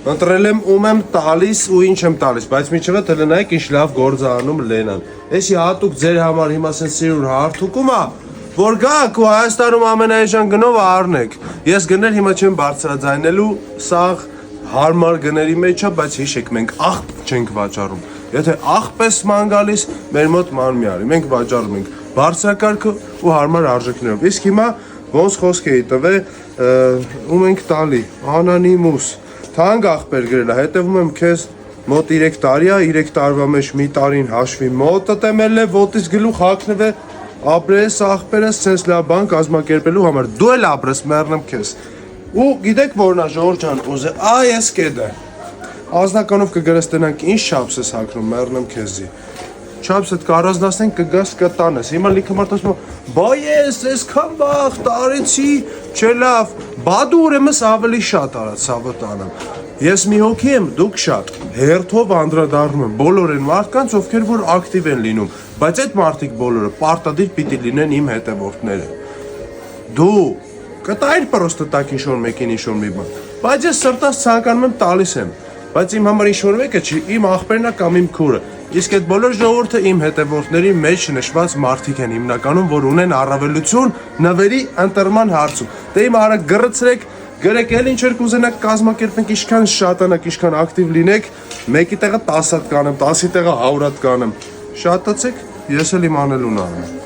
Ընտրել եմ ում եմ տալիս ու ինչ եմ տալիս, բայց միջևը տնայեք ինչ լավ գործ անում Լենան։ Էսի հատուկ ձեր համար հիմա ասեն սիրուն հարթուկում է, որ գաք ու Հայաստանում ամենաեժան գնով առնեք։ Ես գներ հիմա չեմ բարձրաձայնելու, սաղ հարմար գների մեջ է, բայց հիշեք մենք աղբ չենք վաճառում։ Եթե աղբես ման գալիս, մեր մոտ ման մի արի, մենք վաճառում ենք բարձրակարգ ու հարմար արժեքներով։ Իսկ հիմա ոնց խոսք էի տվել, ում ենք տալի, անանիմուս, թանկ աղբեր գրել է, հետևում եմ քեզ մոտ 3 տարի է, 3 տարվա մեջ մի տարին հաշվի մոտը տեմել է, ոտից գլուխ հագնվել է, ապրես աղբերս սենց լավ բան կազմակերպելու համար, դու էլ ապրես, մեռնեմ քեզ։ Ու գիտեք որն է Ժորժ ջան, ուզե, այս կեդը։ Ազնականով կգրես տնանք ինչ չափս ես հագնում, մեռնեմ քեզի։ Չափսդ կառանձնացնենք կգաս կտանես։ Հիմա լիքը մարդ ասում է, բա ես այսքան բախ տարեցի, չէ լավ, բա դու ուրեմն ավելի շատ արած սավոտանամ։ Ես մի հոգի եմ, դուք շատ։ Հերթով անդրադառնում եմ բոլոր այն մարդկանց, ովքեր որ ակտիվ են լինում, բայց այդ մարդիկ բոլորը պարտադիր պիտի լինեն իմ հետևորդները։ Դու կտայր պրոստը տակ ինչ-որ մեկին ինչ-որ մի բան։ Բայց ես սրտած ցանկանում եմ տալիս եմ, բայց իմ համար ինչ-որ մեկը չի, իմ աղբերն է կամ իմ քուրը։ Իսկ այդ բոլոր ժողովուրդը իմ հետևորդների մեջ նշված մարդիկ են հիմնականում, որ ունեն առավելություն նվերի ընտրման հարցում։ Դե իմ արա գրծրեք, գրեք էլ ինչ որ կուզենաք կազմակերպենք, ինչքան շատանաք, ինչքան ակտիվ լինեք, մեկի տեղը 10 հատ կանեմ, 10-ի տեղը 100 հատ կանեմ։ Շատացեք, ես էլ իմ անելուն անեմ։